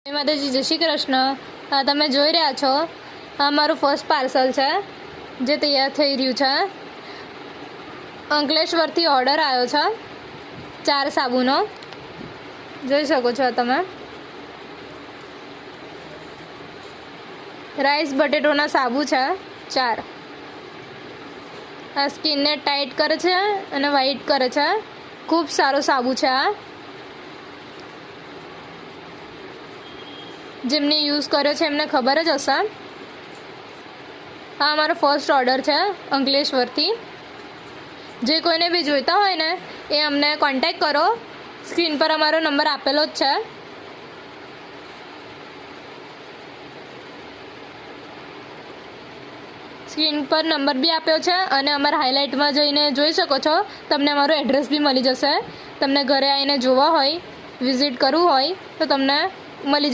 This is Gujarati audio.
માતાજી, જય શ્રી કૃષ્ણ। તમે જોઈ રહ્યા છો આ મારું ફર્સ્ટ પાર્સલ છે જે તૈયાર થઈ રહ્યું છે। અંકલેશ્વરથી ઓર્ડર આવ્યો છે 4 સાબુનો, જોઈ શકો છો તમે। રાઈસ બટેટોના સાબુ છે 4। આ સ્કિનને ટાઈટ કરે છે અને વ્હાઈટ કરે છે। ખૂબ સારો સાબુ છે આ। જેમને યુઝ કર્યો છે એમને ખબર જ હશે। આ અમારો ફર્સ્ટ ઓર્ડર છે અંકલેશ્વરથી। જે કોઈને બી જોઈતા હોય ને એ અમને કોન્ટેક્ટ કરો। સ્ક્રીન પર અમારો નંબર આપેલો જ છે। સ્ક્રીન પર નંબર બી આપ્યો છે અને અમારા હાઇલાઇટમાં જઈને જોઈ શકો છો। તમને અમારું એડ્રેસ બી મળી જશે। તમને ઘરે આવીને જોવા હોય, વિઝિટ કરવું હોય તો તમને મળી જશે।